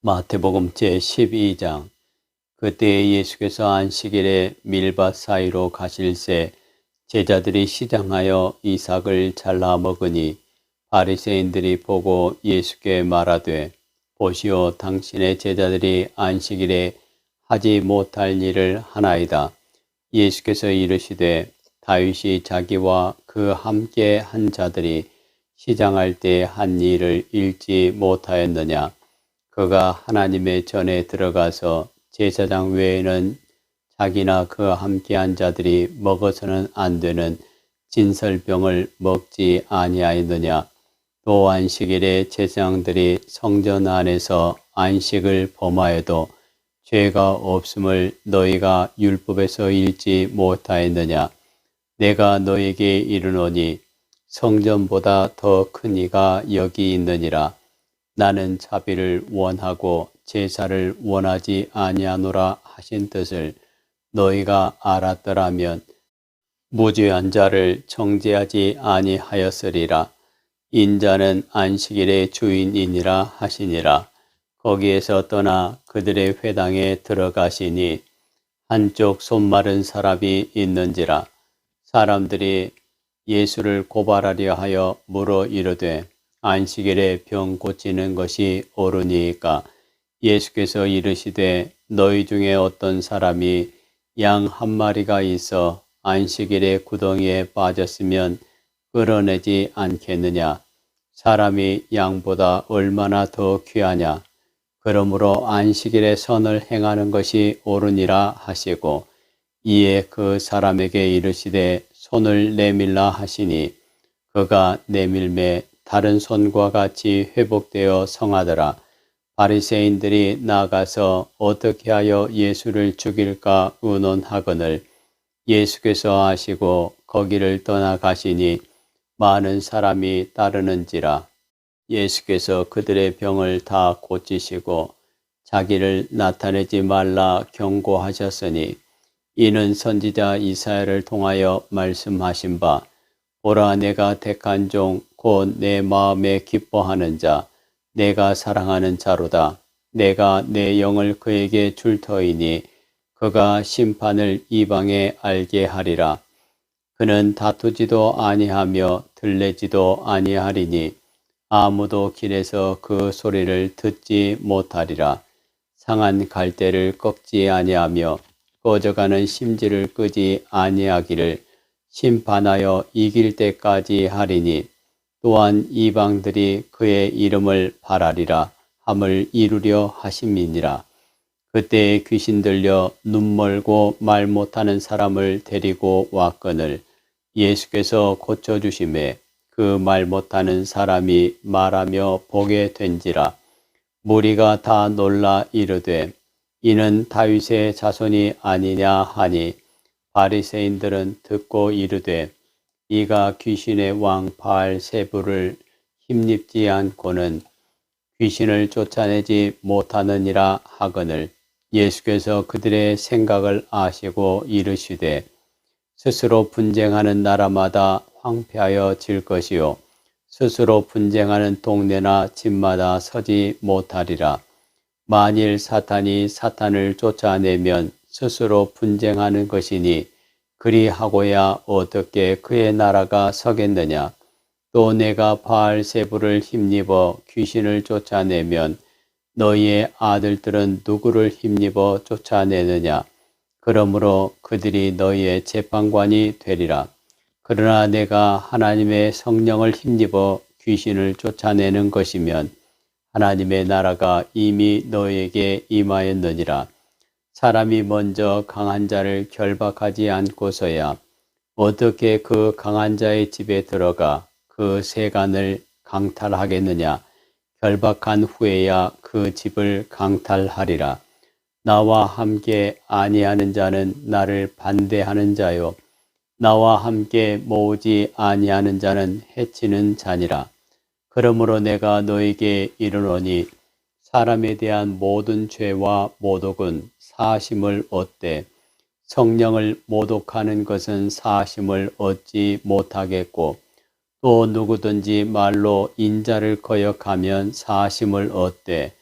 마태복음 제12장. 그때 예수께서 안식일에 밀밭 사이로 가실새 제자들이 시장하여 이삭을 잘라 먹으니 바리새인들이 보고 예수께 말하되, 보시오, 당신의 제자들이 안식일에 하지 못할 일을 하나이다. 예수께서 이르시되, 다윗이 자기와 그 함께 한 자들이 시장할 때 한 일을 읽지 못하였느냐? 그가 하나님의 전에 들어가서 제사장 외에는 자기나 그와 함께한 자들이 먹어서는 안 되는 진설병을 먹지 아니하였느냐? 또 안식일에 제사장들이 성전 안에서 안식을 범하여도 죄가 없음을 너희가 율법에서 읽지 못하였느냐? 내가 너희에게 이르노니 성전보다 더 큰 이가 여기 있느니라. 나는 자비를 원하고 제사를 원하지 아니하노라 하신 뜻을 너희가 알았더라면 무죄한 자를 정죄하지 아니하였으리라. 인자는 안식일의 주인이니라 하시니라. 거기에서 떠나 그들의 회당에 들어가시니 한쪽 손마른 사람이 있는지라. 사람들이 예수를 고발하려 하여 물어 이르되, 안식일에 병 고치는 것이 옳으니까? 예수께서 이르시되, 너희 중에 어떤 사람이 양 한 마리가 있어 안식일에 구덩이에 빠졌으면 끌어내지 않겠느냐? 사람이 양보다 얼마나 더 귀하냐? 그러므로 안식일에 선을 행하는 것이 옳으니라 하시고, 이에 그 사람에게 이르시되 손을 내밀라 하시니 그가 내밀매 다른 손과 같이 회복되어 성하더라. 바리새인들이 나가서 어떻게 하여 예수를 죽일까 의논하거늘 예수께서 아시고 거기를 떠나가시니 많은 사람이 따르는지라. 예수께서 그들의 병을 다 고치시고 자기를 나타내지 말라 경고하셨으니, 이는 선지자 이사야를 통하여 말씀하신 바, 보라, 내가 택한 종 곧 내 마음에 기뻐하는 자, 내가 사랑하는 자로다. 내가 내 영을 그에게 줄 터이니 그가 심판을 이방에 알게 하리라. 그는 다투지도 아니하며 들레지도 아니하리니 아무도 길에서 그 소리를 듣지 못하리라. 상한 갈대를 꺾지 아니하며 꺼져가는 심지를 끄지 아니하기를 심판하여 이길 때까지 하리니, 또한 이방들이 그의 이름을 바라리라 함을 이루려 하심이니라. 그때에 귀신 들려 눈 멀고 말 못하는 사람을 데리고 왔거늘 예수께서 고쳐주심에 그 말 못하는 사람이 말하며 보게 된지라. 무리가 다 놀라 이르되, 이는 다윗의 자손이 아니냐 하니, 바리새인들은 듣고 이르되, 이가 귀신의 왕 바알세불을 힘입지 않고는 귀신을 쫓아내지 못하느니라 하거늘 예수께서 그들의 생각을 아시고 이르시되, 스스로 분쟁하는 나라마다 황폐하여 질 것이요 스스로 분쟁하는 동네나 집마다 서지 못하리라. 만일 사탄이 사탄을 쫓아내면 스스로 분쟁하는 것이니 그리하고야 어떻게 그의 나라가 서겠느냐? 또 내가 바알세불을 힘입어 귀신을 쫓아내면 너희의 아들들은 누구를 힘입어 쫓아내느냐? 그러므로 그들이 너희의 재판관이 되리라. 그러나 내가 하나님의 성령을 힘입어 귀신을 쫓아내는 것이면 하나님의 나라가 이미 너희에게 임하였느니라. 사람이 먼저 강한 자를 결박하지 않고서야 어떻게 그 강한 자의 집에 들어가 그 세간을 강탈하겠느냐? 결박한 후에야 그 집을 강탈하리라. 나와 함께 아니하는 자는 나를 반대하는 자요, 나와 함께 모으지 아니하는 자는 해치는 자니라. 그러므로 내가 너에게 이르노니, 사람에 대한 모든 죄와 모독은 사심을 얻되 성령을 모독하는 것은 사심을 얻지 못하겠고, 또 누구든지 말로 인자를 거역하면 사심을 얻되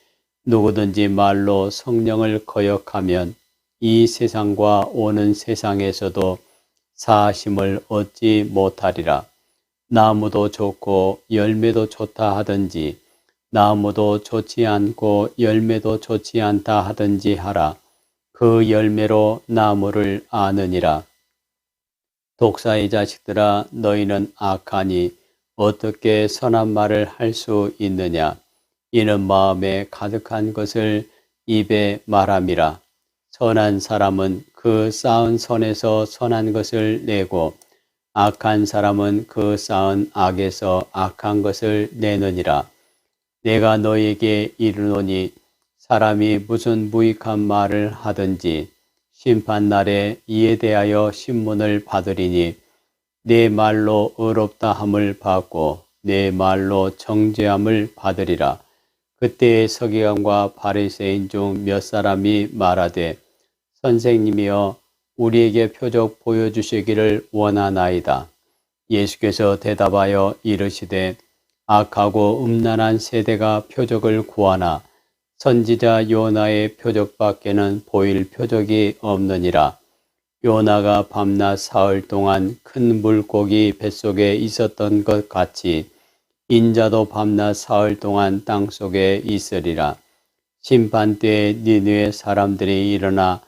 누구든지 말로 성령을 거역하면 이 세상과 오는 세상에서도 사하심을 얻지 못하리라. 나무도 좋고 열매도 좋다 하든지 나무도 좋지 않고 열매도 좋지 않다 하든지 하라. 그 열매로 나무를 아느니라. 독사의 자식들아, 너희는 악하니 어떻게 선한 말을 할 수 있느냐? 이는 마음에 가득한 것을 입에 말함이라. 선한 사람은 그 쌓은 선에서 선한 것을 내고 악한 사람은 그 쌓은 악에서 악한 것을 내느니라. 내가 너희에게 이르노니 사람이 무슨 무익한 말을 하든지 심판날에 이에 대하여 신문을 받으리니 내 말로 의롭다 함을 받고 내 말로 정죄함을 받으리라. 그때의 서기관과 바리새인 중 몇 사람이 말하되 선생님이여 우리에게 표적 보여주시기를 원하나이다. 예수께서 대답하여 이르시되 악하고 음란한 세대가 표적을 구하나 선지자 요나의 표적밖에는 보일 표적이 없느니라. 요나가 밤낮 사흘 동안 큰 물고기 뱃속에 있었던 것 같이 인자도 밤낮 사흘 동안 땅속에 있으리라. 심판 때에 니느웨 사람들이 일어나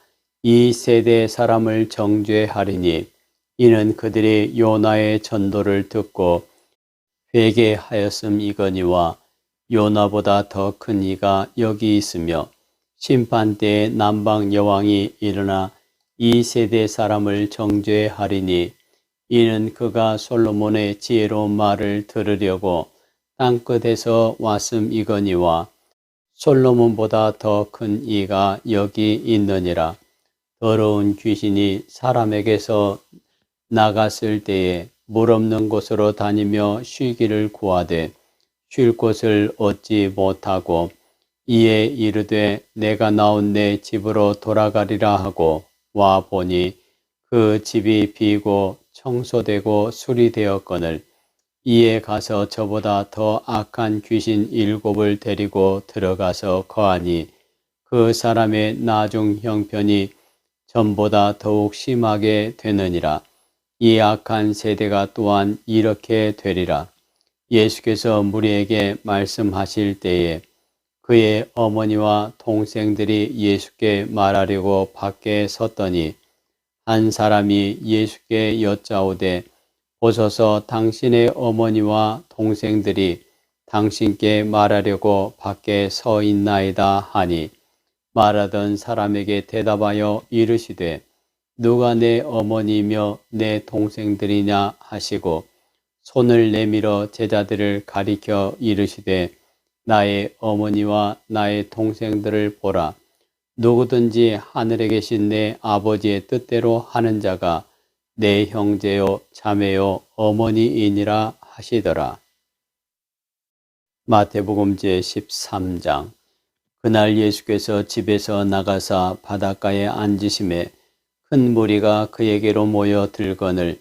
이 세대 사람을 정죄하리니 이는 그들이 요나의 전도를 듣고 회개하였음이거니와 요나보다 더 큰 이가 여기 있으며 심판 때에 남방 여왕이 일어나 이 세대 사람을 정죄하리니 이는 그가 솔로몬의 지혜로운 말을 들으려고 땅끝에서 왔음이거니와 솔로몬보다 더 큰 이가 여기 있느니라. 더러운 귀신이 사람에게서 나갔을 때에 물 없는 곳으로 다니며 쉬기를 구하되 쉴 곳을 얻지 못하고 이에 이르되 내가 나온 내 집으로 돌아가리라 하고 와 보니 그 집이 비고 청소되고 수리되었거늘 이에 가서 저보다 더 악한 귀신 7을 데리고 들어가서 거하니 그 사람의 나중 형편이 전보다 더욱 심하게 되느니라. 이 악한 세대가 또한 이렇게 되리라. 예수께서 무리에게 말씀하실 때에 그의 어머니와 동생들이 예수께 말하려고 밖에 섰더니 한 사람이 예수께 여짜오되 보소서 당신의 어머니와 동생들이 당신께 말하려고 밖에 서 있나이다 하니 말하던 사람에게 대답하여 이르시되 누가 내 어머니며 내 동생들이냐 하시고 손을 내밀어 제자들을 가리켜 이르시되 나의 어머니와 나의 동생들을 보라. 누구든지 하늘에 계신 내 아버지의 뜻대로 하는 자가 내 형제요 자매요 어머니이니라 하시더라. 마태복음 제13장. 그날 예수께서 집에서 나가사 바닷가에 앉으심에 큰 무리가 그에게로 모여 들거늘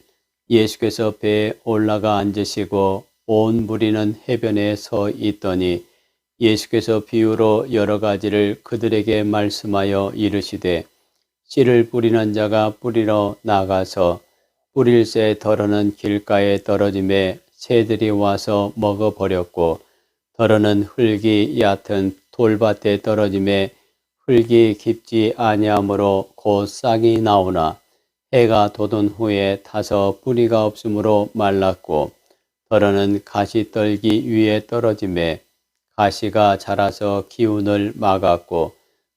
예수께서 배에 올라가 앉으시고 온 무리는 해변에 서 있더니 예수께서 비유로 여러 가지를 그들에게 말씀하여 이르시되 씨를 뿌리는 자가 뿌리러 나가서 뿌릴새 덜어는 길가에 떨어짐에 새들이 와서 먹어버렸고 덜어는 흙이 얕은 돌밭에 떨어짐에 흙이 깊지 아니하므로 곧 싹이 나오나 해가 돋은 후에 타서 뿌리가 없으므로 말랐고 덜어는 가시떨기 위에 떨어짐에 가시가 자라서 기운을 막았고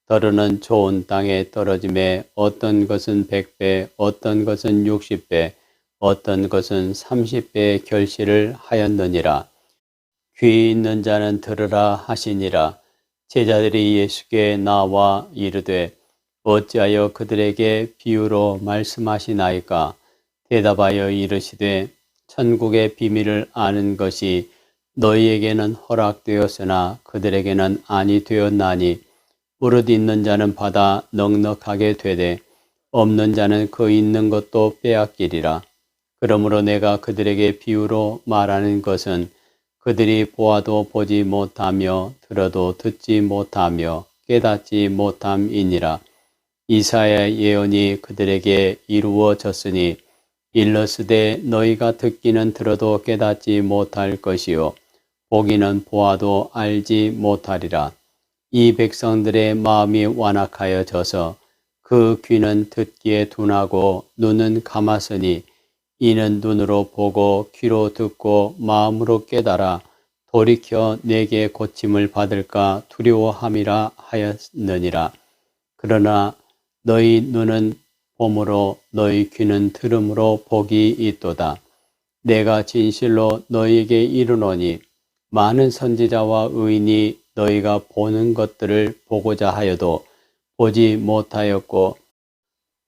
덜어는 좋은 땅에 떨어짐에 어떤 것은 100배 어떤 것은 60배 어떤 것은 30배의 결실을 하였느니라. 귀 있는 자는 들으라 하시니라. 제자들이 예수께 나와 이르되 어찌하여 그들에게 비유로 말씀하시나이까? 대답하여 이르시되 천국의 비밀을 아는 것이 너희에게는 허락되었으나 그들에게는 아니 되었나니 무릇 있는 자는 받아 넉넉하게 되되 없는 자는 그 있는 것도 빼앗기리라. 그러므로 내가 그들에게 비유로 말하는 것은 그들이 보아도 보지 못하며 들어도 듣지 못하며 깨닫지 못함이니라. 이사야의 예언이 그들에게 이루어졌으니 일러스되 너희가 듣기는 들어도 깨닫지 못할 것이요 보기는 보아도 알지 못하리라. 이 백성들의 마음이 완악하여져서 그 귀는 듣기에 둔하고 눈은 감았으니 이는 눈으로 보고 귀로 듣고 마음으로 깨달아 돌이켜 내게 고침을 받을까 두려워함이라 하였느니라. 그러나 너희 눈은 봄으로 너희 귀는 들음으로 복이 있도다. 내가 진실로 너희에게 이르노니 많은 선지자와 의인이 너희가 보는 것들을 보고자 하여도 보지 못하였고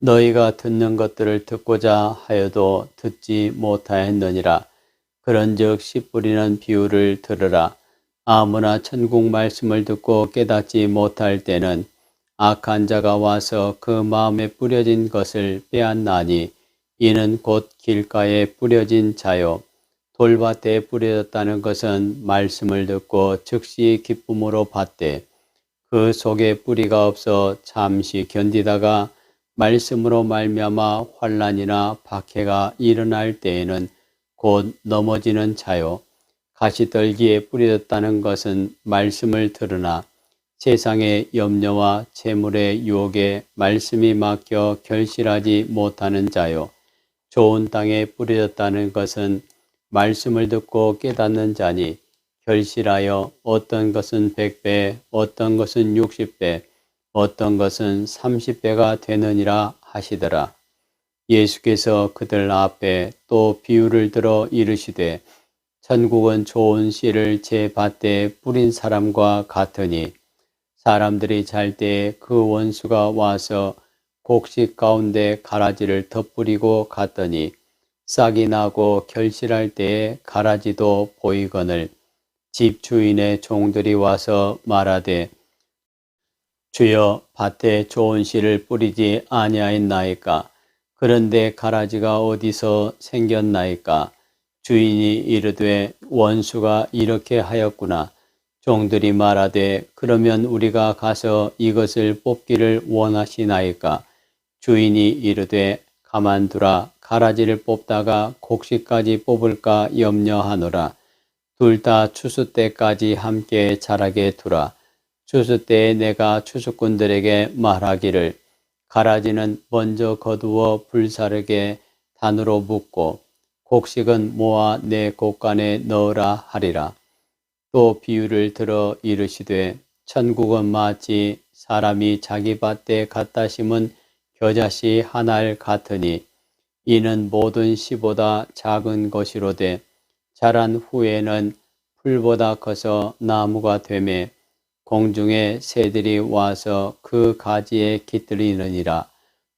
너희가 듣는 것들을 듣고자 하여도 듣지 못하였느니라. 그런즉 씨 뿌리는 비유를 들으라. 아무나 천국 말씀을 듣고 깨닫지 못할 때는 악한 자가 와서 그 마음에 뿌려진 것을 빼앗나니 이는 곧 길가에 뿌려진 자요. 돌밭에 뿌려졌다는 것은 말씀을 듣고 즉시 기쁨으로 받되 그 속에 뿌리가 없어 잠시 견디다가 말씀으로 말미암아 환난이나 박해가 일어날 때에는 곧 넘어지는 자요. 가시떨기에 뿌려졌다는 것은 말씀을 들으나 세상의 염려와 재물의 유혹에 말씀이 막혀 결실하지 못하는 자요. 좋은 땅에 뿌려졌다는 것은 말씀을 듣고 깨닫는 자니 결실하여 어떤 것은 100배, 어떤 것은 60배, 어떤 것은 30배가 되느니라 하시더라. 예수께서 그들 앞에 또 비유를 들어 이르시되 천국은 좋은 씨를 제 밭에 뿌린 사람과 같으니 사람들이 잘 때에 그 원수가 와서 곡식 가운데 가라지를 덧뿌리고 갔더니 싹이 나고 결실할 때에 가라지도 보이거늘 집 주인의 종들이 와서 말하되 주여 밭에 좋은 씨를 뿌리지 아니하였나이까? 그런데 가라지가 어디서 생겼나이까? 주인이 이르되 원수가 이렇게 하였구나. 종들이 말하되 그러면 우리가 가서 이것을 뽑기를 원하시나이까? 주인이 이르되 가만두라. 가라지를 뽑다가 곡식까지 뽑을까 염려하노라. 둘 다 추수 때까지 함께 자라게 두라. 추수 때에 내가 추수꾼들에게 말하기를 가라지는 먼저 거두어 불사르게 단으로 묶고 곡식은 모아 내 곡간에 넣으라 하리라. 또 비유를 들어 이르시되 천국은 마치 사람이 자기 밭에 갖다 심은 겨자씨 하나를 같으니 이는 모든 씨보다 작은 것이로되 자란 후에는 풀보다 커서 나무가 되매 공중의 새들이 와서 그 가지에 깃들이느니라.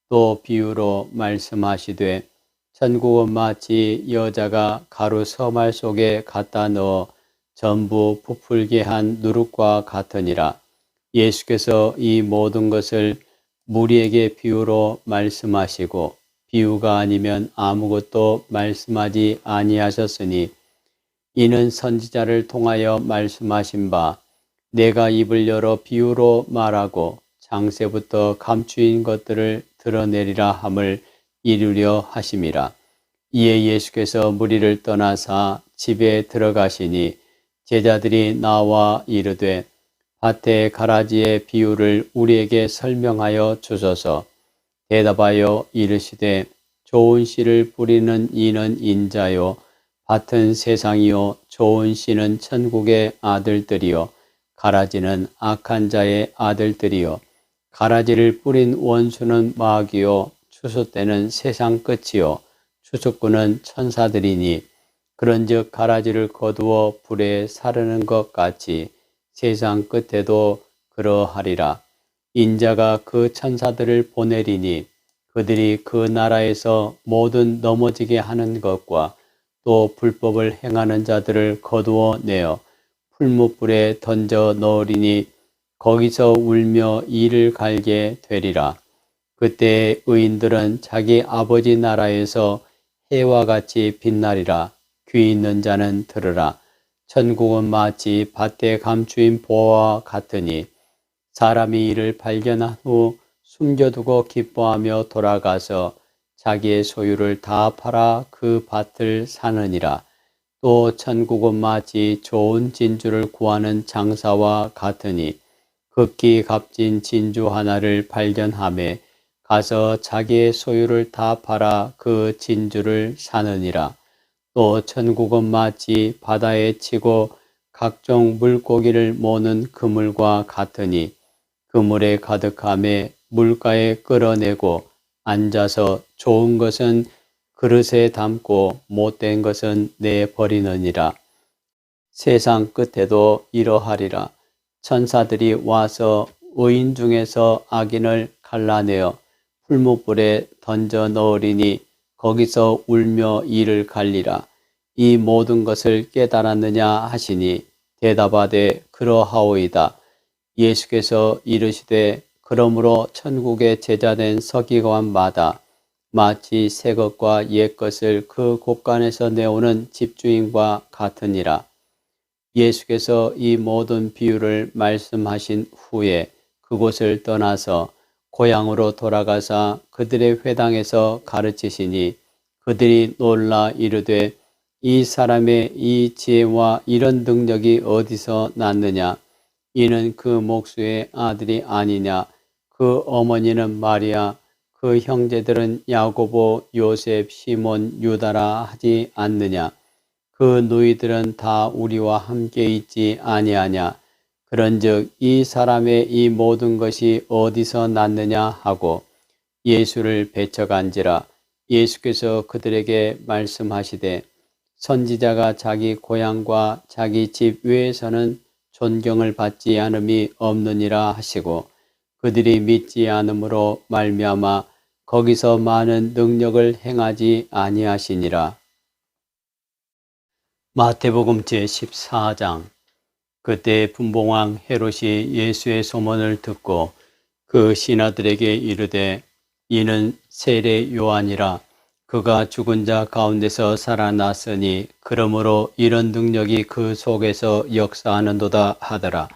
또 비유로 말씀하시되 천국은 마치 여자가 가루 서말 속에 갖다 넣어 전부 부풀게 한 누룩과 같으니라. 예수께서 이 모든 것을 무리에게 비유로 말씀하시고 비유가 아니면 아무것도 말씀하지 아니하셨으니 이는 선지자를 통하여 말씀하신 바 내가 입을 열어 비유로 말하고 장세부터 감추인 것들을 드러내리라 함을 이루려 하심이라. 이에 예수께서 무리를 떠나사 집에 들어가시니 제자들이 나와 이르되 밭의 가라지의 비유를 우리에게 설명하여 주소서. 대답하여 이르시되 좋은 씨를 뿌리는 이는 인자요 밭은 세상이요 좋은 씨는 천국의 아들들이요 가라지는 악한 자의 아들들이요 가라지를 뿌린 원수는 마귀요 추수 때는 세상 끝이요 추수꾼은 천사들이니 그런즉 가라지를 거두어 불에 사르는 것 같이 세상 끝에도 그러하리라. 인자가 그 천사들을 보내리니 그들이 그 나라에서 모든 넘어지게 하는 것과 또 불법을 행하는 자들을 거두어 내어 풀무불에 던져 넣으리니 거기서 울며 이를 갈게 되리라. 그때 의인들은 자기 아버지 나라에서 해와 같이 빛나리라. 귀 있는 자는 들으라. 천국은 마치 밭에 감추인 보화와 같으니 사람이 이를 발견한 후 숨겨두고 기뻐하며 돌아가서 자기의 소유를 다 팔아 그 밭을 사느니라. 또 천국은 마치 좋은 진주를 구하는 장사와 같으니 극히 값진 진주 하나를 발견하매 가서 자기의 소유를 다 팔아 그 진주를 사느니라. 또 천국은 마치 바다에 치고 각종 물고기를 모는 그물과 같으니 그물에 가득함에 물가에 끌어내고 앉아서 좋은 것은 그릇에 담고 못된 것은 내버리느니라. 세상 끝에도 이러하리라. 천사들이 와서 의인 중에서 악인을 갈라내어 풀무불에 던져 넣으리니 거기서 울며 이를 갈리라. 이 모든 것을 깨달았느냐 하시니 대답하되 그러하오이다. 예수께서 이르시되 그러므로 천국의 제자된 서기관마다 마치 새 것과 옛 것을 그 곳간에서 내오는 집주인과 같으니라. 예수께서 이 모든 비유를 말씀하신 후에 그곳을 떠나서 고향으로 돌아가사 그들의 회당에서 가르치시니 그들이 놀라 이르되 이 사람의 이 지혜와 이런 능력이 어디서 났느냐? 이는 그 목수의 아들이 아니냐? 그 어머니는 마리아, 그 형제들은 야고보, 요셉, 시몬, 유다라 하지 않느냐? 그 누이들은 다 우리와 함께 있지 아니하냐? 그런즉 이 사람의 이 모든 것이 어디서 났느냐 하고 예수를 배척한지라. 예수께서 그들에게 말씀하시되 선지자가 자기 고향과 자기 집 외에서는 존경을 받지 않음이 없느니라 하시고 그들이 믿지 않음으로 말미암아 거기서 많은 능력을 행하지 아니하시니라. 마태복음 제14장. 그때 분봉왕 헤롯이 예수의 소문을 듣고 그 신하들에게 이르되 이는 세례 요한이라. 그가 죽은 자 가운데서 살아났으니 그러므로 이런 능력이 그 속에서 역사하는도다 하더라.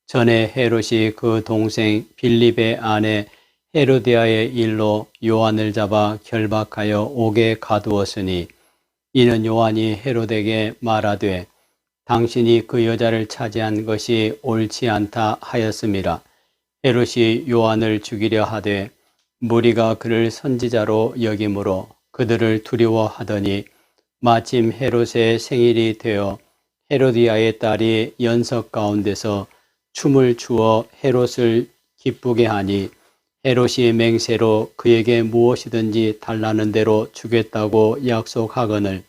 전에 헤롯이 그 동생 빌립의 아내 헤로디아의 일로 요한을 잡아 결박하여 옥에 가두었으니 이는 요한이 헤롯에게 말하되 당신이 그 여자를 차지한 것이 옳지 않다 하였음이라. 헤롯이 요한을 죽이려 하되 무리가 그를 선지자로 여김으로 그들을 두려워하더니 마침 헤롯의 생일이 되어 헤로디아의 딸이 연석 가운데서 춤을 추어 헤롯을 기쁘게 하니 헤롯이 맹세로 그에게 무엇이든지 달라는 대로 주겠다고 약속하거늘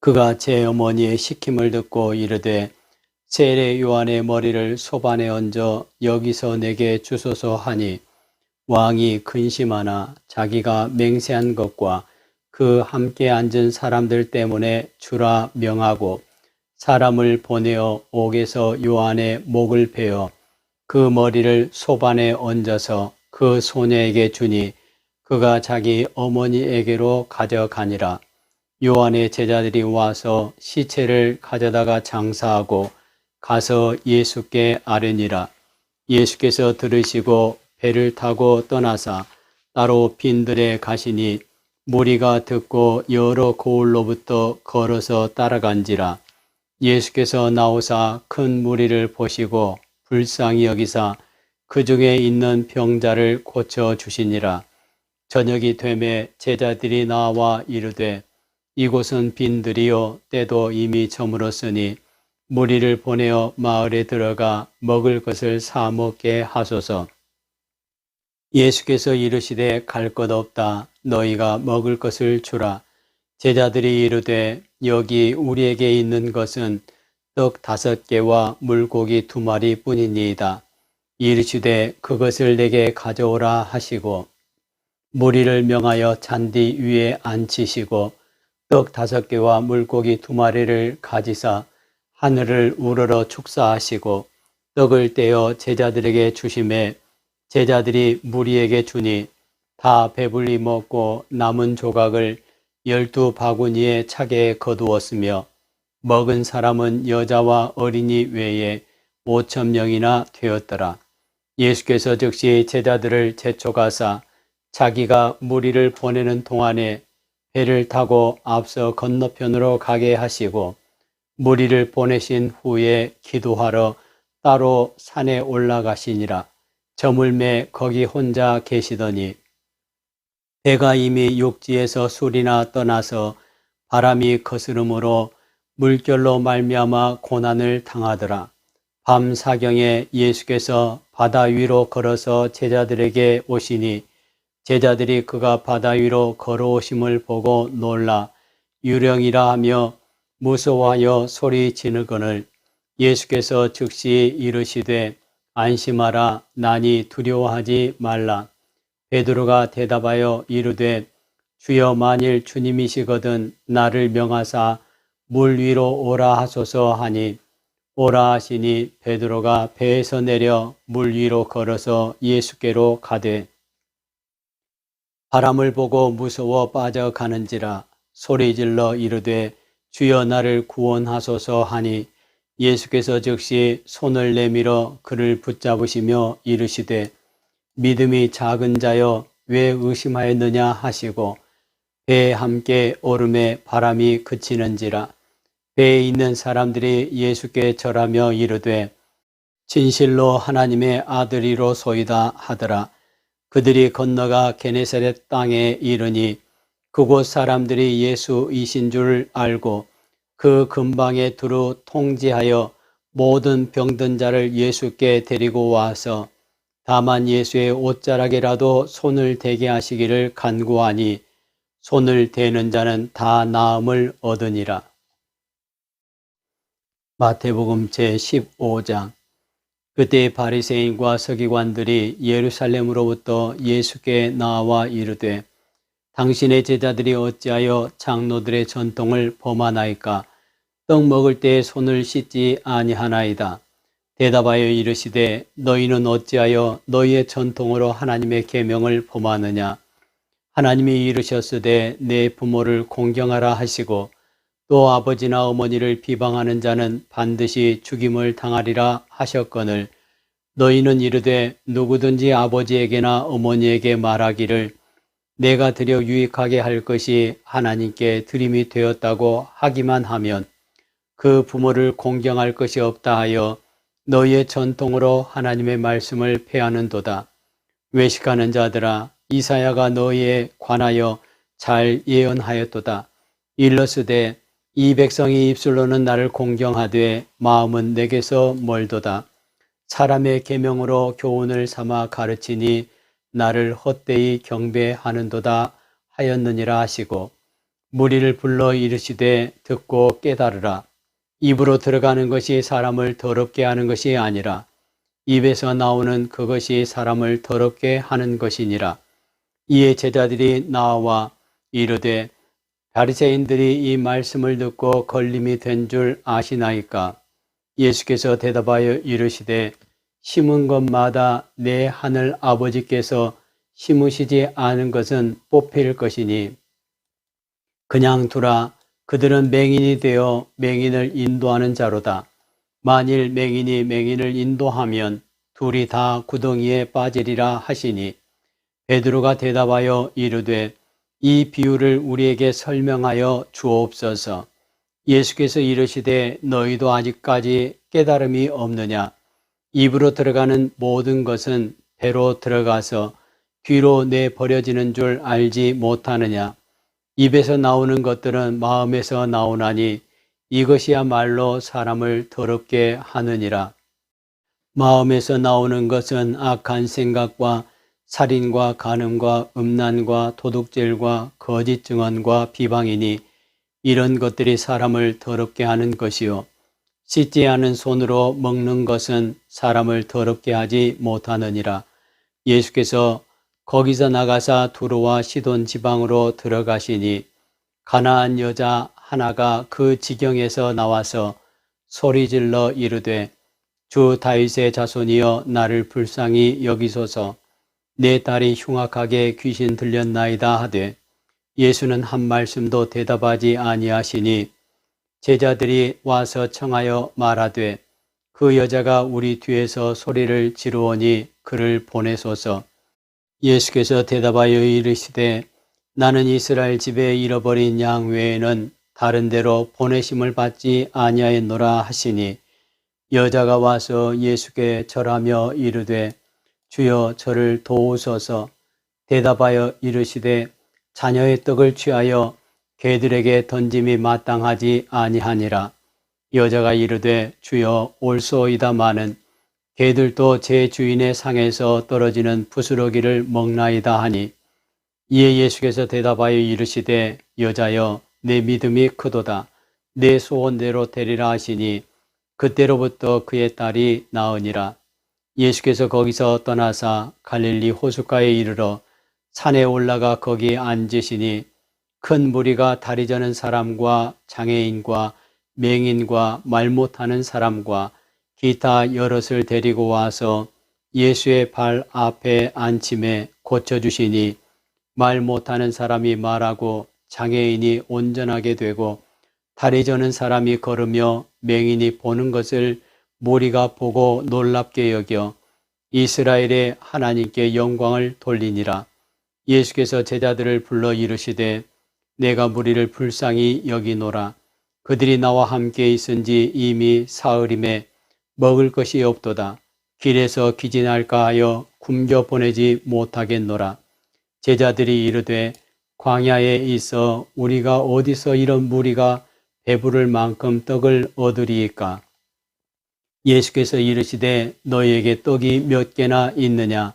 그가 제 어머니의 시킴을 듣고 이르되 세례 요한의 머리를 소반에 얹어 여기서 내게 주소서 하니 왕이 근심하나 자기가 맹세한 것과 그 함께 앉은 사람들 때문에 주라 명하고 사람을 보내어 옥에서 요한의 목을 베어 그 머리를 소반에 얹어서 그 소녀에게 주니 그가 자기 어머니에게로 가져가니라. 요한의 제자들이 와서 시체를 가져다가 장사하고 가서 예수께 아뢰니라. 예수께서 들으시고 배를 타고 떠나사 따로 빈들에 가시니 무리가 듣고 여러 고을로부터 걸어서 따라간지라. 예수께서 나오사 큰 무리를 보시고 불쌍히 여기사 그 중에 있는 병자를 고쳐주시니라. 저녁이 되매 제자들이 나와 이르되 이곳은 빈들이요 때도 이미 저물었으니 무리를 보내어 마을에 들어가 먹을 것을 사 먹게 하소서. 예수께서 이르시되 갈 것 없다. 너희가 먹을 것을 주라. 제자들이 이르되 여기 우리에게 있는 것은 떡 5개와 물고기 2마리 뿐이니이다. 이르시되 그것을 내게 가져오라 하시고 무리를 명하여 잔디 위에 앉히시고 떡 5개와 물고기 2마리를 가지사 하늘을 우러러 축사하시고 떡을 떼어 제자들에게 주시매 제자들이 무리에게 주니 다 배불리 먹고 남은 조각을 12바구니에 차게 거두었으며 먹은 사람은 여자와 어린이 외에 5,000명이나 되었더라. 예수께서 즉시 제자들을 재촉하사 자기가 무리를 보내는 동안에 배를 타고 앞서 건너편으로 가게 하시고 무리를 보내신 후에 기도하러 따로 산에 올라가시니라. 저물매 거기 혼자 계시더니 배가 이미 육지에서 술이나 떠나서 바람이 거스름으로 물결로 말미암아 고난을 당하더라. 밤 사경에 예수께서 바다 위로 걸어서 제자들에게 오시니 제자들이 그가 바다 위로 걸어오심을 보고 놀라 유령이라 하며 무서워하여 소리 지르거늘 예수께서 즉시 이르시되 안심하라 나니 두려워하지 말라. 베드로가 대답하여 이르되 주여 만일 주님이시거든 나를 명하사 물 위로 오라 하소서 하니 오라 하시니 베드로가 배에서 내려 물 위로 걸어서 예수께로 가되 바람을 보고 무서워 빠져가는지라 소리질러 이르되 주여 나를 구원하소서 하니 예수께서 즉시 손을 내밀어 그를 붙잡으시며 이르시되 믿음이 작은 자여 왜 의심하였느냐 하시고 배에 함께 오름에 바람이 그치는지라. 배에 있는 사람들이 예수께 절하며 이르되 진실로 하나님의 아들이로소이다 하더라. 그들이 건너가 게네사렛 땅에 이르니 그곳 사람들이 예수이신 줄 알고 그 근방에 두루 통지하여 모든 병든 자를 예수께 데리고 와서 다만 예수의 옷자락에라도 손을 대게 하시기를 간구하니 손을 대는 자는 다 나음을 얻으니라. 마태복음 제15장. 그때 바리새인과 서기관들이 예루살렘으로부터 예수께 나와 이르되 당신의 제자들이 어찌하여 장로들의 전통을 범하나이까? 떡 먹을 때 손을 씻지 아니하나이다. 대답하여 이르시되 너희는 어찌하여 너희의 전통으로 하나님의 계명을 범하느냐? 하나님이 이르셨으되 내 부모를 공경하라 하시고 또 아버지나 어머니를 비방하는 자는 반드시 죽임을 당하리라 하셨거늘 너희는 이르되 누구든지 아버지에게나 어머니에게 말하기를 내가 드려 유익하게 할 것이 하나님께 드림이 되었다고 하기만 하면 그 부모를 공경할 것이 없다 하여 너희의 전통으로 하나님의 말씀을 폐하는도다. 외식하는 자들아 이사야가 너희에 관하여 잘 예언하였도다. 일러스되 이 백성이 입술로는 나를 공경하되 마음은 내게서 멀도다. 사람의 계명으로 교훈을 삼아 가르치니 나를 헛되이 경배하는도다 하였느니라 하시고 무리를 불러 이르시되 듣고 깨달으라. 입으로 들어가는 것이 사람을 더럽게 하는 것이 아니라 입에서 나오는 그것이 사람을 더럽게 하는 것이니라. 이에 제자들이 나와 이르되 바리새인들이 이 말씀을 듣고 걸림이 된 줄 아시나이까? 예수께서 대답하여 이르시되 심은 것마다 내 하늘 아버지께서 심으시지 않은 것은 뽑힐 것이니 그냥 두라. 그들은 맹인이 되어 맹인을 인도하는 자로다. 만일 맹인이 맹인을 인도하면 둘이 다 구덩이에 빠지리라 하시니 베드로가 대답하여 이르되 이 비유를 우리에게 설명하여 주옵소서. 예수께서 이르시되 너희도 아직까지 깨달음이 없느냐? 입으로 들어가는 모든 것은 배로 들어가서 뒤로 내버려지는 줄 알지 못하느냐? 입에서 나오는 것들은 마음에서 나오나니 이것이야말로 사람을 더럽게 하느니라. 마음에서 나오는 것은 악한 생각과 살인과 간음과 음란과 도둑질과 거짓 증언과 비방이니 이런 것들이 사람을 더럽게 하는 것이요 씻지 않은 손으로 먹는 것은 사람을 더럽게 하지 못하느니라. 예수께서 거기서 나가사 두로와 시돈 지방으로 들어가시니 가나안 여자 하나가 그 지경에서 나와서 소리질러 이르되 주 다윗의 자손이여 나를 불쌍히 여기소서. 내 딸이 흉악하게 귀신 들렸나이다 하되 예수는 한 말씀도 대답하지 아니하시니 제자들이 와서 청하여 말하되 그 여자가 우리 뒤에서 소리를 지르오니 그를 보내소서. 예수께서 대답하여 이르시되 나는 이스라엘 집에 잃어버린 양 외에는 다른 데로 보내심을 받지 아니하였노라 하시니 여자가 와서 예수께 절하며 이르되 주여 저를 도우소서. 대답하여 이르시되 자녀의 떡을 취하여 개들에게 던짐이 마땅하지 아니하니라. 여자가 이르되 주여 올소이다마는 개들도 제 주인의 상에서 떨어지는 부스러기를 먹나이다 하니 이에 예수께서 대답하여 이르시되 여자여 내 믿음이 크도다. 내 소원대로 되리라 하시니 그때로부터 그의 딸이 나으니라. 예수께서 거기서 떠나사 갈릴리 호숫가에 이르러 산에 올라가 거기 앉으시니 큰 무리가 다리 저는 사람과 장애인과 맹인과 말 못하는 사람과 기타 여럿을 데리고 와서 예수의 발 앞에 앉힘에 고쳐주시니 말 못하는 사람이 말하고 장애인이 온전하게 되고 다리 저는 사람이 걸으며 맹인이 보는 것을 무리가 보고 놀랍게 여겨 이스라엘의 하나님께 영광을 돌리니라. 예수께서 제자들을 불러 이르시되 내가 무리를 불쌍히 여기노라. 그들이 나와 함께 있은지 이미 사흘임에 먹을 것이 없도다. 길에서 기진할까 하여 굶겨 보내지 못하겠노라. 제자들이 이르되 광야에 있어 우리가 어디서 이런 무리가 배부를 만큼 떡을 얻으리이까. 예수께서 이르시되 너희에게 떡이 몇 개나 있느냐.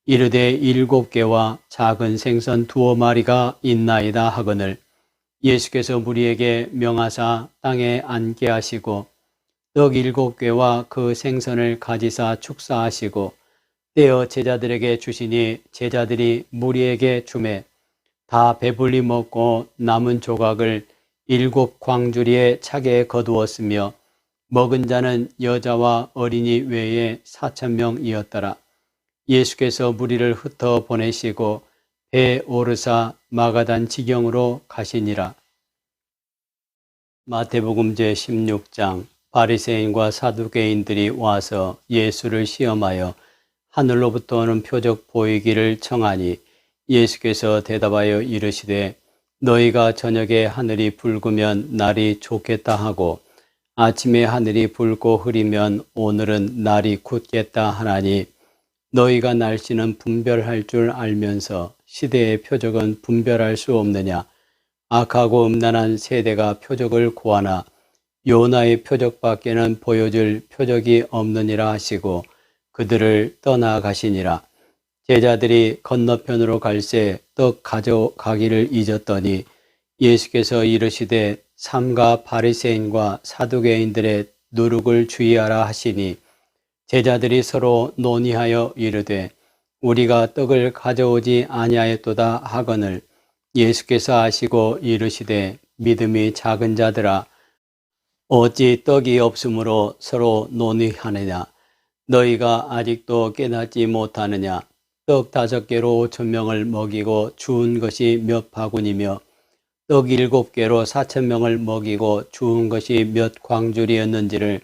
이르되 7개와 작은 생선 2마리가 있나이다 하거늘 예수께서 무리에게 명하사 땅에 앉게 하시고 떡 7개와 그 생선을 가지사 축사하시고 떼어 제자들에게 주시니 제자들이 무리에게 주매 다 배불리 먹고 남은 조각을 7 광주리에 차게 거두었으며 먹은 자는 여자와 어린이 외에 4,000명이었더라. 예수께서 무리를 흩어 보내시고 배에 오르사 마가단 지경으로 가시니라. 마태복음 제16장. 바리새인과 사두개인들이 와서 예수를 시험하여 하늘로부터 오는 표적 보이기를 청하니 예수께서 대답하여 이르시되 너희가 저녁에 하늘이 붉으면 날이 좋겠다 하고 아침에 하늘이 붉고 흐리면 오늘은 날이 굳겠다 하나니 너희가 날씨는 분별할 줄 알면서 시대의 표적은 분별할 수 없느냐. 악하고 음란한 세대가 표적을 구하나 요나의 표적밖에는 보여줄 표적이 없느니라 하시고 그들을 떠나가시니라. 제자들이 건너편으로 갈새 떡 가져가기를 잊었더니 예수께서 이르시되 삼가 바리새인과 사두개인들의 누룩을 주의하라 하시니 제자들이 서로 논의하여 이르되 우리가 떡을 가져오지 아니하였도다 하거늘 예수께서 아시고 이르시되 믿음이 작은 자들아 어찌 떡이 없으므로 서로 논의하느냐. 너희가 아직도 깨닫지 못하느냐. 떡 5개로 5,000명을 먹이고 주운 것이 몇 바구니며 떡 7개로 4,000명을 먹이고 주운 것이 몇 광줄이었는지를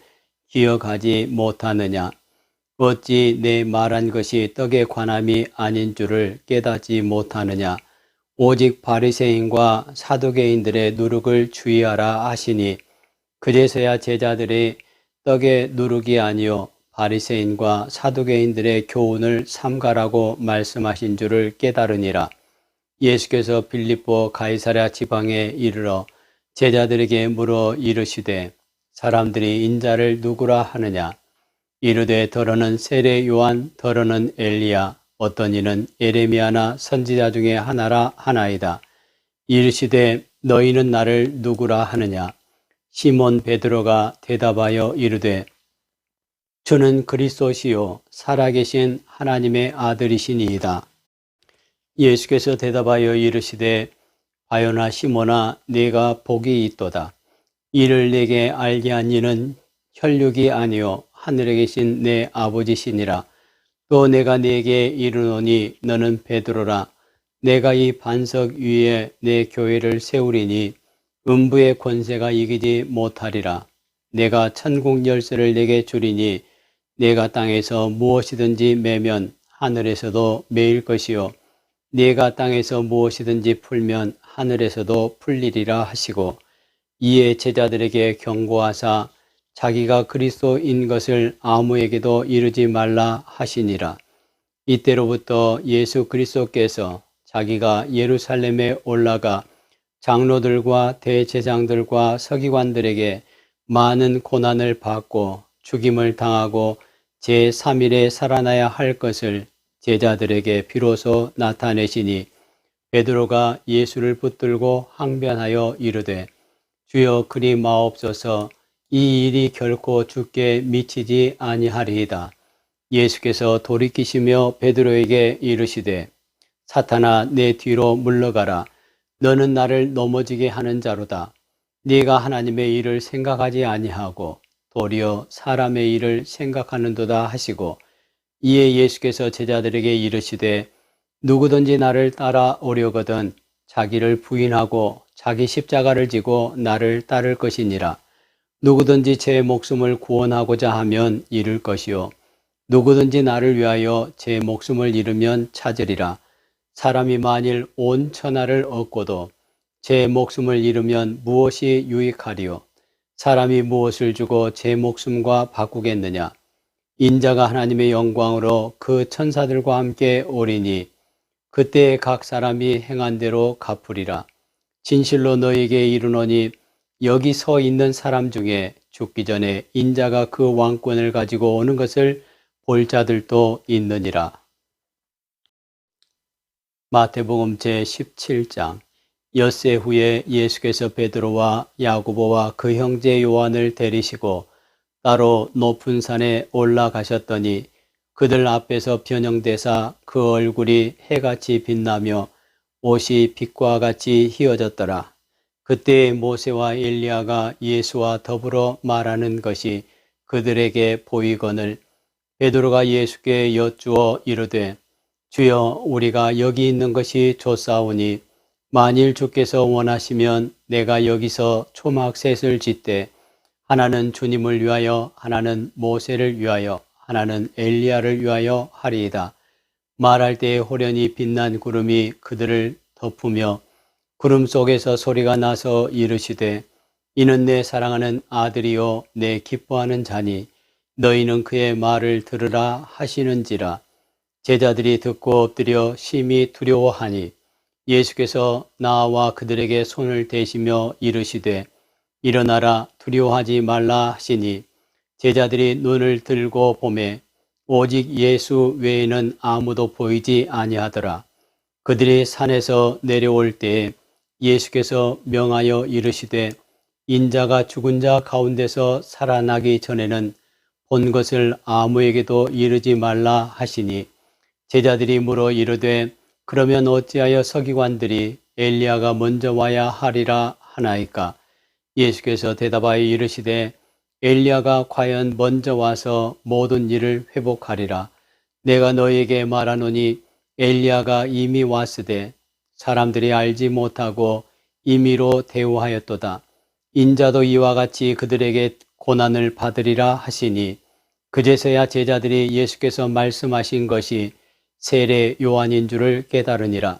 기억하지 못하느냐. 어찌 내 말한 것이 떡의 관함이 아닌 줄을 깨닫지 못하느냐. 오직 바리새인과 사두개인들의 누룩을 주의하라 하시니 그제서야 제자들이 떡의 누룩이 아니요 바리새인과 사두개인들의 교훈을 삼가라고 말씀하신 줄을 깨달으니라. 예수께서 빌립보 가이사랴 지방에 이르러 제자들에게 물어 이르시되 사람들이 인자를 누구라 하느냐. 이르되 더러는 세례 요한, 더러는 엘리야, 어떤 이는 예레미야나 선지자 중에 하나라 하나이다. 이르시되 너희는 나를 누구라 하느냐. 시몬 베드로가 대답하여 이르되 주는 그리스도시요 살아계신 하나님의 아들이시니이다. 예수께서 대답하여 이르시되 바요나 시몬아 네가 복이 있도다. 이를 내게 알게 한 이는 혈육이 아니요 하늘에 계신 내 아버지시니라. 또 내가 네게 이르노니 너는 베드로라. 내가 이 반석 위에 내 교회를 세우리니 음부의 권세가 이기지 못하리라. 내가 천국 열쇠를 내게 주리니 내가 땅에서 무엇이든지 매면 하늘에서도 매일 것이요 내가 땅에서 무엇이든지 풀면 하늘에서도 풀리리라 하시고, 이에 제자들에게 경고하사 자기가 그리스도인 것을 아무에게도 이르지 말라 하시니라. 이때로부터 예수 그리스도께서 자기가 예루살렘에 올라가 장로들과 대제장들과 서기관들에게 많은 고난을 받고 죽임을 당하고 제3일에 살아나야 할 것을 제자들에게 비로소 나타내시니, 베드로가 예수를 붙들고 항변하여 이르되 주여 그리 마옵소서, 이 일이 결코 주께 미치지 아니하리이다. 예수께서 돌이키시며 베드로에게 이르시되 사탄아 내 뒤로 물러가라. 너는 나를 넘어지게 하는 자로다. 네가 하나님의 일을 생각하지 아니하고 도리어 사람의 일을 생각하는도다 하시고, 이에 예수께서 제자들에게 이르시되 누구든지 나를 따라오려거든 자기를 부인하고 자기 십자가를 지고 나를 따를 것이니라. 누구든지 제 목숨을 구원하고자 하면 잃을 것이요 누구든지 나를 위하여 제 목숨을 잃으면 찾으리라. 사람이 만일 온 천하를 얻고도 제 목숨을 잃으면 무엇이 유익하리요? 사람이 무엇을 주고 제 목숨과 바꾸겠느냐? 인자가 하나님의 영광으로 그 천사들과 함께 오리니 그때 각 사람이 행한 대로 갚으리라. 진실로 너희에게 이르노니 여기 서 있는 사람 중에 죽기 전에 인자가 그 왕권을 가지고 오는 것을 볼 자들도 있느니라. 마태복음 제17장. 엿새 후에 예수께서 베드로와 야고보와 그 형제 요한을 데리시고 따로 높은 산에 올라가셨더니 그들 앞에서 변형되사 그 얼굴이 해같이 빛나며 옷이 빛과 같이 휘어졌더라. 그때 모세와 엘리야가 예수와 더불어 말하는 것이 그들에게 보이거늘 베드로가 예수께 여쭈어 이르되 주여 우리가 여기 있는 것이 좋사오니 만일 주께서 원하시면 내가 여기서 초막 셋을 짓되 하나는 주님을 위하여 하나는 모세를 위하여 하나는 엘리야를 위하여 하리이다. 말할 때에 호련히 빛난 구름이 그들을 덮으며 구름 속에서 소리가 나서 이르시되 이는 내 사랑하는 아들이요 내 기뻐하는 자니 너희는 그의 말을 들으라 하시는지라. 제자들이 듣고 엎드려 심히 두려워하니 예수께서 나와 그들에게 손을 대시며 이르시되 일어나라 두려워하지 말라 하시니 제자들이 눈을 들고 보매 오직 예수 외에는 아무도 보이지 아니하더라. 그들이 산에서 내려올 때에 예수께서 명하여 이르시되 인자가 죽은 자 가운데서 살아나기 전에는 본 것을 아무에게도 이르지 말라 하시니 제자들이 물어 이르되 그러면 어찌하여 서기관들이 엘리야가 먼저 와야 하리라 하나이까? 예수께서 대답하여 이르시되 엘리야가 과연 먼저 와서 모든 일을 회복하리라. 내가 너희에게 말하노니 엘리야가 이미 왔으되 사람들이 알지 못하고 임의로 대우하였도다. 인자도 이와 같이 그들에게 고난을 받으리라 하시니 그제서야 제자들이 예수께서 말씀하신 것이 세례 요한인 줄을 깨달으니라.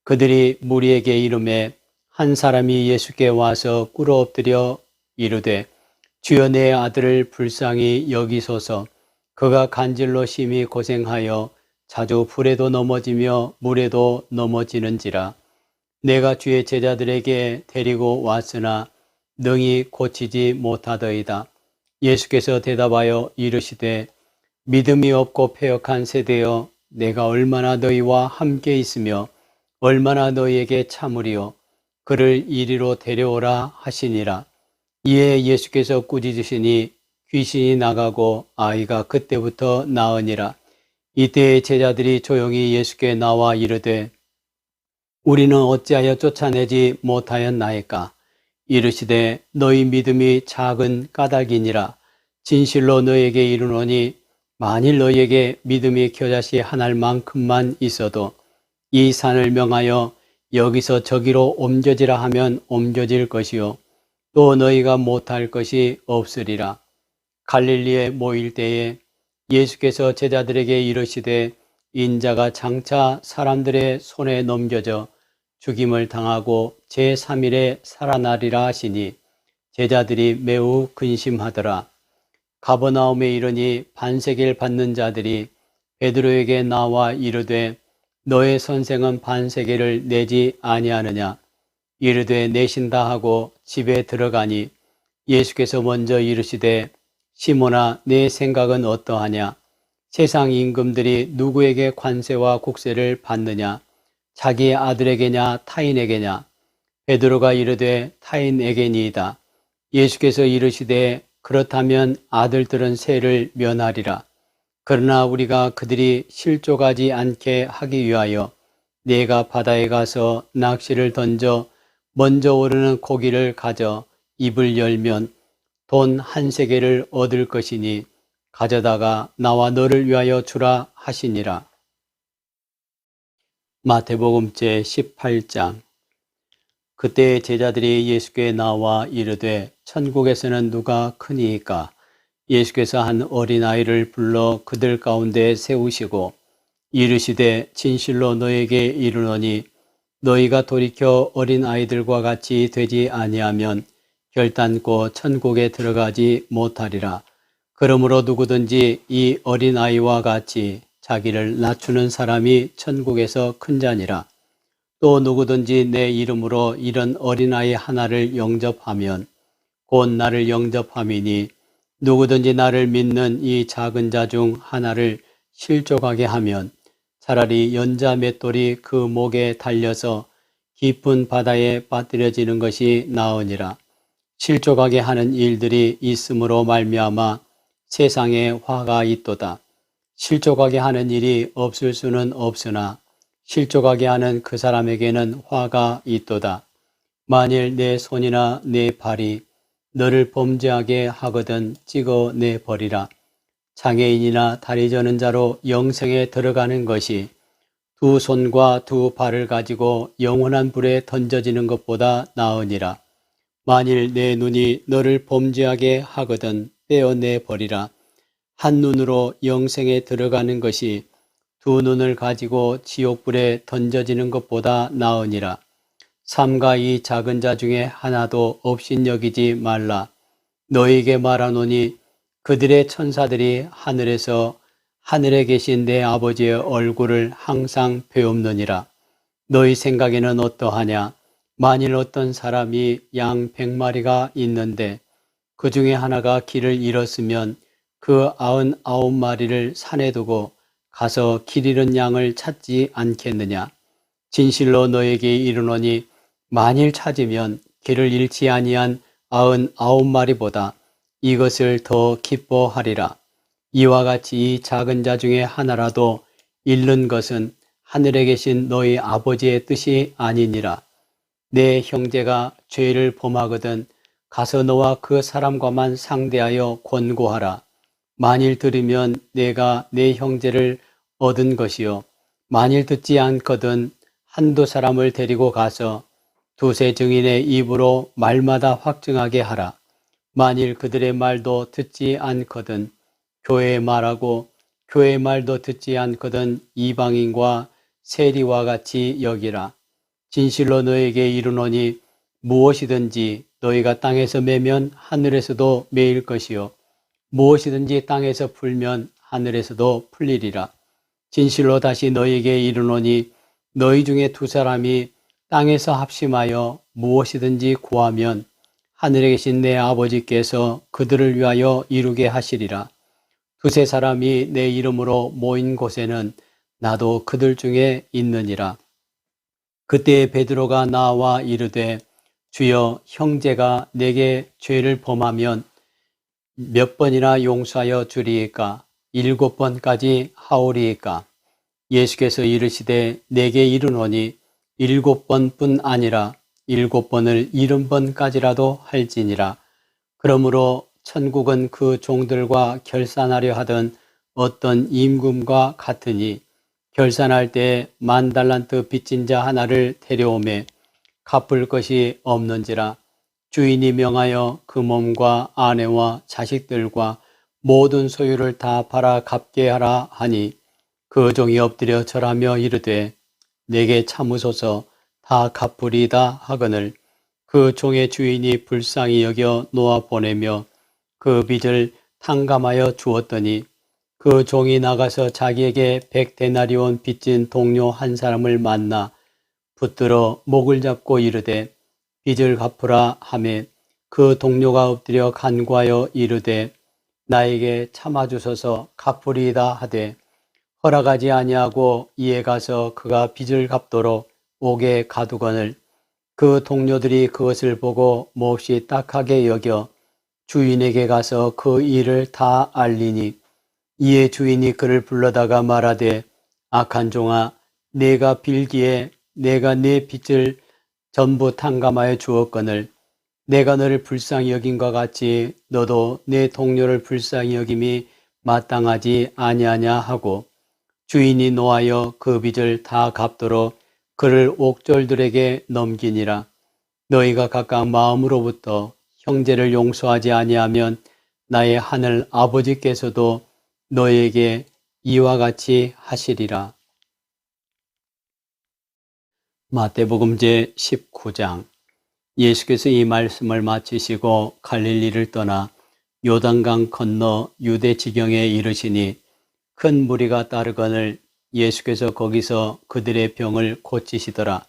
그들이 무리에게 이르매 한 사람이 예수께 와서 꿇어 엎드려 이르되 주여 내 아들을 불쌍히 여기소서. 그가 간질로 심히 고생하여 자주 불에도 넘어지며 물에도 넘어지는지라. 내가 주의 제자들에게 데리고 왔으나 능히 고치지 못하더이다. 예수께서 대답하여 이르시되 믿음이 없고 패역한 세대여 내가 얼마나 너희와 함께 있으며 얼마나 너희에게 참으리요. 그를 이리로 데려오라 하시니라. 이에 예수께서 꾸짖으시니 귀신이 나가고 아이가 그때부터 나으니라. 이때 제자들이 조용히 예수께 나와 이르되 우리는 어찌하여 쫓아내지 못하였나이까? 이르시되 너희 믿음이 작은 까닭이니라. 진실로 너희에게 이르노니 만일 너희에게 믿음이 겨자씨 한 알만큼만 있어도 이 산을 명하여 여기서 저기로 옮겨지라 하면 옮겨질 것이요 또 너희가 못할 것이 없으리라. 갈릴리에 모일 때에 예수께서 제자들에게 이르시되 인자가 장차 사람들의 손에 넘겨져 죽임을 당하고 제3일에 살아나리라 하시니 제자들이 매우 근심하더라. 가버나움에 이르니 반세계를 받는 자들이 베드로에게 나와 이르되 너의 선생은 반세계를 내지 아니하느냐. 이르되 내신다 하고 집에 들어가니 예수께서 먼저 이르시되 시몬아 내 생각은 어떠하냐. 세상 임금들이 누구에게 관세와 국세를 받느냐. 자기 아들에게냐 타인에게냐. 베드로가 이르되 타인에게니이다. 예수께서 이르시되 그렇다면 아들들은 세를 면하리라. 그러나 우리가 그들이 실족하지 않게 하기 위하여 네가 바다에 가서 낚시를 던져 먼저 오르는 고기를 가져 입을 열면 돈 1세겔을 얻을 것이니 가져다가 나와 너를 위하여 주라 하시니라. 마태복음 제18장. 그때 제자들이 예수께 나와 이르되 천국에서는 누가 크니이까. 예수께서 한 어린아이를 불러 그들 가운데 세우시고 이르시되 진실로 너에게 이르노니 너희가 돌이켜 어린아이들과 같이 되지 아니하면 결단코 천국에 들어가지 못하리라. 그러므로 누구든지 이 어린아이와 같이 자기를 낮추는 사람이 천국에서 큰 자니라. 또 누구든지 내 이름으로 이런 어린아이 하나를 영접하면 곧 나를 영접함이니 누구든지 나를 믿는 이 작은 자 중 하나를 실족하게 하면 차라리 연자 맷돌이 그 목에 달려서 깊은 바다에 빠뜨려지는 것이 나으니라. 실족하게 하는 일들이 있음으로 말미암아 세상에 화가 있도다. 실족하게 하는 일이 없을 수는 없으나 실족하게 하는 그 사람에게는 화가 있도다. 만일 내 손이나 내 발이 너를 범죄하게 하거든 찍어내 버리라. 장애인이나 다리 저는 자로 영생에 들어가는 것이 두 손과 두 발을 가지고 영원한 불에 던져지는 것보다 나으니라. 만일 내 눈이 너를 범죄하게 하거든 떼어내 버리라. 한 눈으로 영생에 들어가는 것이 두 눈을 가지고 지옥불에 던져지는 것보다 나으니라. 삼가 이 작은 자 중에 하나도 업신여기지 말라. 너희에게 말하노니 그들의 천사들이 하늘에서 하늘에 계신 내 아버지의 얼굴을 항상 배웁느니라. 너희 생각에는 어떠하냐? 만일 어떤 사람이 양 100마리가 있는데 그 중에 하나가 길을 잃었으면 그 99마리를 산에 두고 가서 길 잃은 양을 찾지 않겠느냐? 진실로 너에게 이르노니 만일 찾으면 길을 잃지 아니한 99마리보다 이것을 더 기뻐하리라. 이와 같이 이 작은 자 중에 하나라도 잃는 것은 하늘에 계신 너희 아버지의 뜻이 아니니라. 내 형제가 죄를 범하거든 가서 너와 그 사람과만 상대하여 권고하라. 만일 들으면 내가 내 형제를 얻은 것이요 만일 듣지 않거든 한두 사람을 데리고 가서 두세 증인의 입으로 말마다 확증하게 하라. 만일 그들의 말도 듣지 않거든 교회의 말하고 교회의 말도 듣지 않거든 이방인과 세리와 같이 여기라. 진실로 너에게 이르노니 무엇이든지 너희가 땅에서 매면 하늘에서도 매일 것이요 무엇이든지 땅에서 풀면 하늘에서도 풀리리라. 진실로 다시 너희에게 이르노니 너희 중에 두 사람이 땅에서 합심하여 무엇이든지 구하면 하늘에 계신 내 아버지께서 그들을 위하여 이루게 하시리라. 두세 사람이 내 이름으로 모인 곳에는 나도 그들 중에 있느니라. 그때 베드로가 나와 이르되 주여 형제가 내게 죄를 범하면 몇 번이나 용서하여 주리이까? 7번까지 하오리이까? 예수께서 이르시되 내게 이르노니 7번뿐 아니라 7번을 70번까지라도 할지니라. 그러므로 천국은 그 종들과 결산하려 하던 어떤 임금과 같으니 결산할 때 10,000달란트 빚진 자 하나를 데려오매 갚을 것이 없는지라. 주인이 명하여 그 몸과 아내와 자식들과 모든 소유를 다 팔아 갚게 하라 하니 그 종이 엎드려 절하며 이르되 내게 참으소서 다 갚으리이다 하거늘 그 종의 주인이 불쌍히 여겨 놓아 보내며 그 빚을 탕감하여 주었더니 그 종이 나가서 자기에게 100데나리온 빚진 동료 한 사람을 만나 붙들어 목을 잡고 이르되 빚을 갚으라 하매 그 동료가 엎드려 간구하여 이르되 나에게 참아주소서 갚으리이다 하되 허락하지 아니하고 이에 가서 그가 빚을 갚도록 옥에 가두거늘 그 동료들이 그것을 보고 몹시 딱하게 여겨 주인에게 가서 그 일을 다 알리니 이에 주인이 그를 불러다가 말하되 악한 종아 내가 빌기에 내가 네 빚을 전부 탕감하여 주었거늘 내가 너를 불쌍히 여김과 같이 너도 내 동료를 불쌍히 여김이 마땅하지 아니하냐 하고 주인이 노하여 그 빚을 다 갚도록 그를 옥졸들에게 넘기니라. 너희가 각각 마음으로부터 형제를 용서하지 아니하면 나의 하늘 아버지께서도 너에게 이와 같이 하시리라. 마태복음 제 19장. 예수께서 이 말씀을 마치시고 갈릴리를 떠나 요단강 건너 유대 지경에 이르시니 큰 무리가 따르거늘 예수께서 거기서 그들의 병을 고치시더라.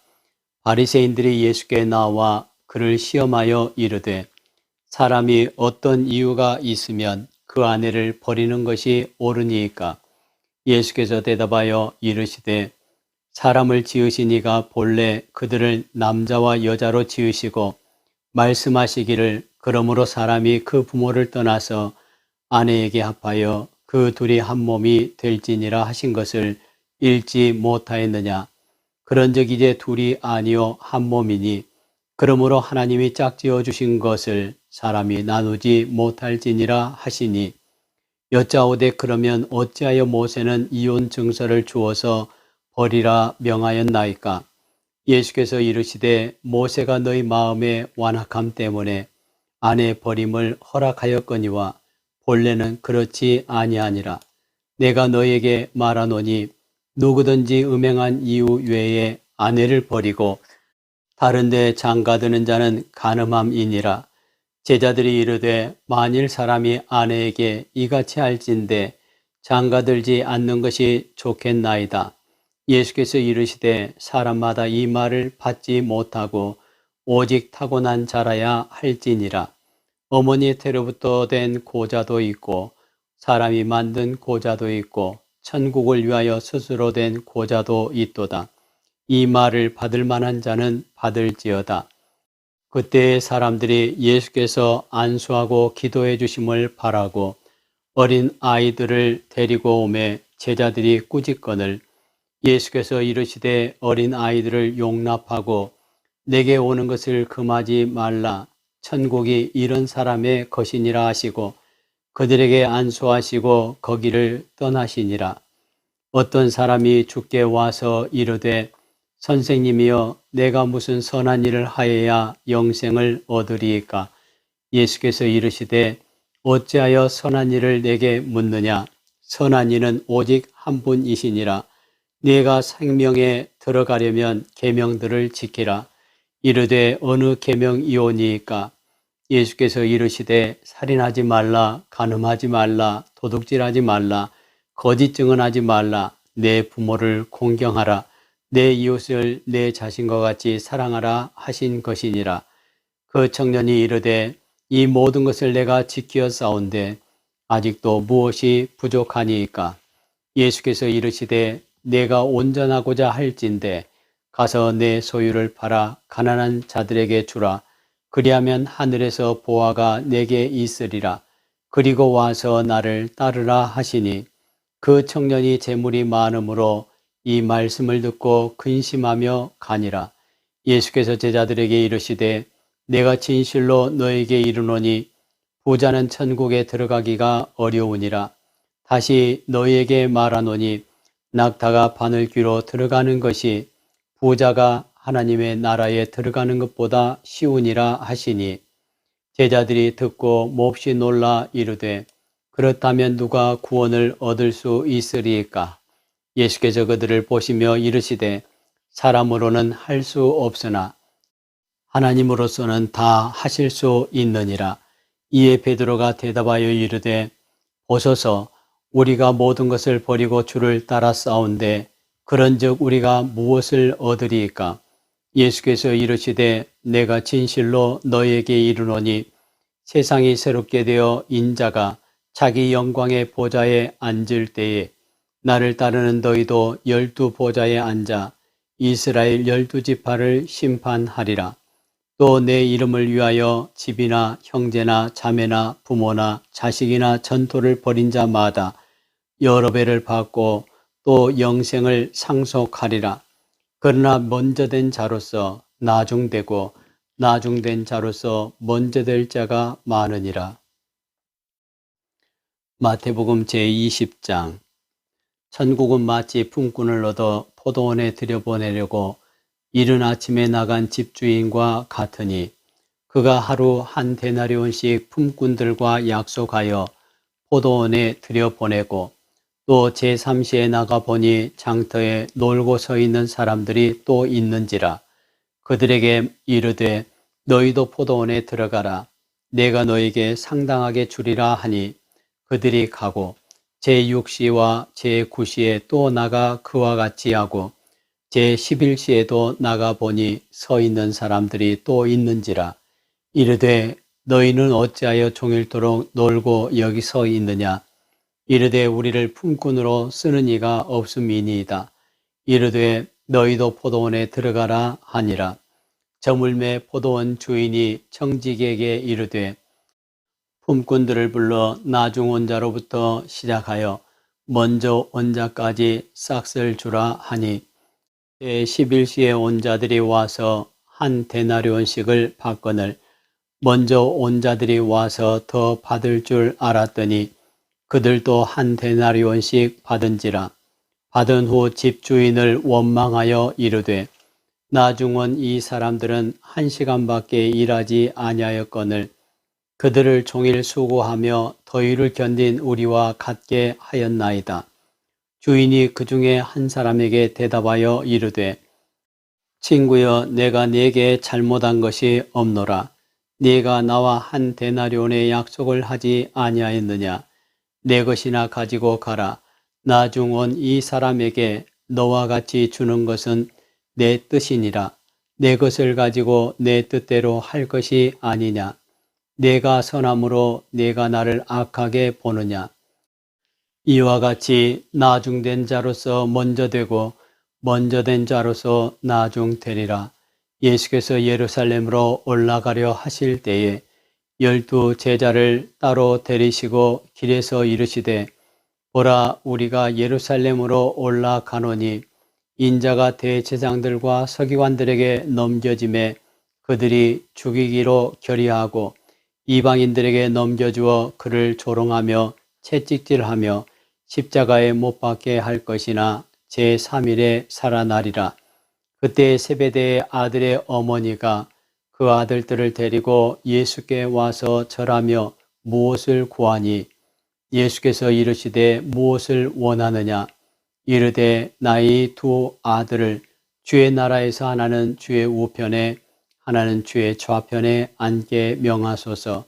바리새인들이 예수께 나와 그를 시험하여 이르되 사람이 어떤 이유가 있으면 그 아내를 버리는 것이 옳으니이까? 예수께서 대답하여 이르시되 사람을 지으신 이가 본래 그들을 남자와 여자로 지으시고 말씀하시기를 그러므로 사람이 그 부모를 떠나서 아내에게 합하여 그 둘이 한 몸이 될지니라 하신 것을 읽지 못하였느냐. 그런즉 이제 둘이 아니요 한 몸이니 그러므로 하나님이 짝지어 주신 것을 사람이 나누지 못할지니라 하시니 여짜오되 그러면 어찌하여 모세는 이혼 증서를 주어서 버리라 명하였나이까? 예수께서 이르시되 모세가 너희 마음의 완악함 때문에 아내 버림을 허락하였거니와 본래는 그렇지 아니하니라. 내가 너에게 말하노니 누구든지 음행한 이유 외에 아내를 버리고 다른 데 장가드는 자는 간음함이니라. 제자들이 이르되 만일 사람이 아내에게 이같이 할진대 장가들지 않는 것이 좋겠나이다. 예수께서 이르시되 사람마다 이 말을 받지 못하고 오직 타고난 자라야 할지니라. 어머니 태로부터 된 고자도 있고 사람이 만든 고자도 있고 천국을 위하여 스스로 된 고자도 있도다. 이 말을 받을 만한 자는 받을지어다. 그때 사람들이 예수께서 안수하고 기도해 주심을 바라고 어린 아이들을 데리고 오매 제자들이 꾸짖거늘 예수께서 이르시되 어린 아이들을 용납하고 내게 오는 것을 금하지 말라. 천국이 이런 사람의 것이니라 하시고 그들에게 안수하시고 거기를 떠나시니라. 어떤 사람이 주께 와서 이르되 선생님이여 내가 무슨 선한 일을 하여야 영생을 얻으리이까? 예수께서 이르시되 어찌하여 선한 일을 내게 묻느냐? 선한 이는 오직 한 분이시니라. 네가 생명에 들어가려면 계명들을 지키라. 이르되 어느 계명이오니이까? 예수께서 이르시되 살인하지 말라, 간음하지 말라, 도둑질하지 말라, 거짓 증언하지 말라, 내 부모를 공경하라, 내 이웃을 내 자신과 같이 사랑하라 하신 것이니라. 그 청년이 이르되 이 모든 것을 내가 지키어 싸운데 아직도 무엇이 부족하니이까? 예수께서 이르시되 내가 온전하고자 할진대 가서 내 소유를 팔아 가난한 자들에게 주라. 그리하면 하늘에서 보화가 내게 있으리라. 그리고 와서 나를 따르라 하시니 그 청년이 재물이 많음으로 이 말씀을 듣고 근심하며 가니라. 예수께서 제자들에게 이르시되 내가 진실로 너에게 이르노니 부자는 천국에 들어가기가 어려우니라. 다시 너희에게 말하노니 낙타가 바늘귀로 들어가는 것이 부자가 하나님의 나라에 들어가는 것보다 쉬우니라 하시니 제자들이 듣고 몹시 놀라 이르되 그렇다면 누가 구원을 얻을 수 있으리이까? 예수께서 그들을 보시며 이르시되 사람으로는 할 수 없으나 하나님으로서는 다 하실 수 있느니라. 이에 베드로가 대답하여 이르되 보소서 우리가 모든 것을 버리고 주를 따라 싸운데 그런즉 우리가 무엇을 얻으리이까? 예수께서 이르시되 내가 진실로 너에게 이르노니 세상이 새롭게 되어 인자가 자기 영광의 보좌에 앉을 때에 나를 따르는 너희도 12 보좌에 앉아 이스라엘 12지파를 심판하리라. 또 내 이름을 위하여 집이나 형제나 자매나 부모나 자식이나 전토를 벌인 자마다 여러 배를 받고 또 영생을 상속하리라. 그러나 먼저 된 자로서 나중되고 나중된 자로서 먼저 될 자가 많으니라. 마태복음 제20장. 천국은 마치 품꾼을 얻어 포도원에 들여보내려고 이른 아침에 나간 집주인과 같으니 그가 하루 한 데나리온씩 품꾼들과 약속하여 포도원에 들여보내고 또 제3시에 나가보니 장터에 놀고 서 있는 사람들이 또 있는지라. 그들에게 이르되 너희도 포도원에 들어가라. 내가 너에게 상당하게 주리라 하니 그들이 가고 제6시와 제9시에 또 나가 그와 같이 하고 제11시에도 나가보니 서 있는 사람들이 또 있는지라. 이르되 너희는 어찌하여 종일토록 놀고 여기 서 있느냐. 이르되 우리를 품꾼으로 쓰는 이가 없음이니이다. 이르되 너희도 포도원에 들어가라 하니라. 저물매 포도원 주인이 청지기에게 이르되 품꾼들을 불러 나중 온 자로부터 시작하여 먼저 온 자까지 싹쓸 주라 하니 제11시에 온 자들이 와서 한 데나리온씩을 받거늘 먼저 온 자들이 와서 더 받을 줄 알았더니 그들도 한 데나리온씩 받은지라. 받은 후 집주인을 원망하여 이르되 나중 온 이 사람들은 1시간밖에 일하지 아니하였거늘 그들을 종일 수고하며 더위를 견딘 우리와 같게 하였나이다. 주인이 그 중에 한 사람에게 대답하여 이르되 친구여 내가 네게 잘못한 것이 없노라. 네가 나와 한 데나리온의 약속을 하지 아니하였느냐. 내 것이나 가지고 가라. 나중 온 이 사람에게 너와 같이 주는 것은 내 뜻이니라. 내 것을 가지고 내 뜻대로 할 것이 아니냐. 내가 선함으로 내가 나를 악하게 보느냐. 이와 같이 나중된 자로서 먼저 되고 먼저 된 자로서 나중되리라. 예수께서 예루살렘으로 올라가려 하실 때에 12 제자를 따로 데리시고 길에서 이르시되 보라 우리가 예루살렘으로 올라가노니 인자가 대제사장들과 서기관들에게 넘겨짐에 그들이 죽이기로 결의하고 이방인들에게 넘겨주어 그를 조롱하며 채찍질하며 십자가에 못 박게 할 것이나 제3일에 살아나리라. 그때 세베대의 아들의 어머니가 그 아들들을 데리고 예수께 와서 절하며 무엇을 구하니 예수께서 이르시되 무엇을 원하느냐. 이르되 나의 2 아들을 주의 나라에서 하나는 주의 우편에 하나는 주의 좌편에 앉게 명하소서.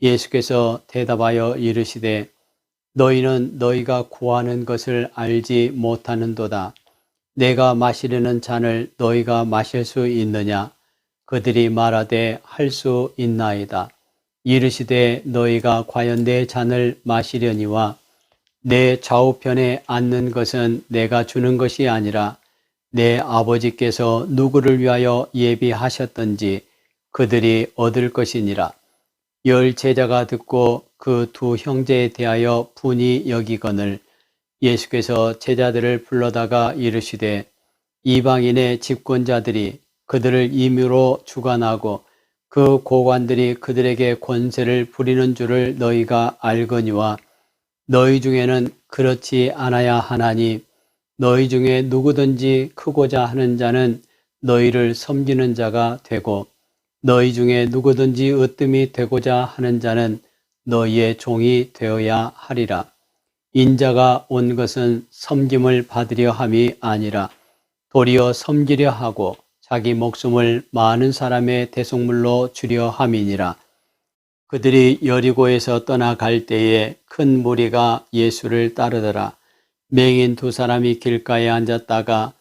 예수께서 대답하여 이르시되 너희는 너희가 구하는 것을 알지 못하는도다. 내가 마시려는 잔을 너희가 마실 수 있느냐. 그들이 말하되 할 수 있나이다. 이르시되 너희가 과연 내 잔을 마시려니와 내 좌우편에 앉는 것은 내가 주는 것이 아니라 내 아버지께서 누구를 위하여 예비하셨던지 그들이 얻을 것이니라. 10 제자가 듣고 그 2 형제에 대하여 분이 여기거늘 예수께서 제자들을 불러다가 이르시되 이방인의 집권자들이 그들을 임의로 주관하고 그 고관들이 그들에게 권세를 부리는 줄을 너희가 알거니와 너희 중에는 그렇지 않아야 하나니 너희 중에 누구든지 크고자 하는 자는 너희를 섬기는 자가 되고 너희 중에 누구든지 으뜸이 되고자 하는 자는 너희의 종이 되어야 하리라. 인자가 온 것은 섬김을 받으려 함이 아니라 도리어 섬기려 하고 자기 목숨을 많은 사람의 대속물로 주려 함이니라. 그들이 여리고에서 떠나갈 때에 큰 무리가 예수를 따르더라. 맹인 두 사람이 길가에 앉았다가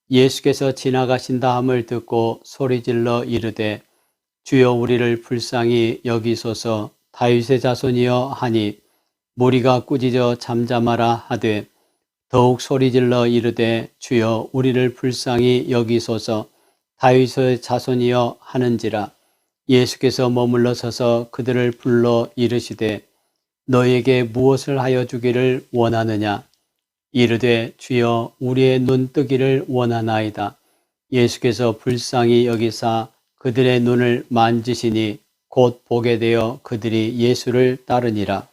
예수께서 지나가신다 함을 듣고 소리질러 이르되 주여 우리를 불쌍히 여기소서 다윗의 자손이여 하니 무리가 꾸짖어 잠잠하라 하되 더욱 소리질러 이르되 주여 우리를 불쌍히 여기소서 다윗의 자손이여 하는지라. 예수께서 머물러 서서 그들을 불러 이르시되 너에게 무엇을 하여 주기를 원하느냐. 이르되 주여 우리의 눈 뜨기를 원하나이다. 예수께서 불쌍히 여기사 그들의 눈을 만지시니 곧 보게 되어 그들이 예수를 따르니라.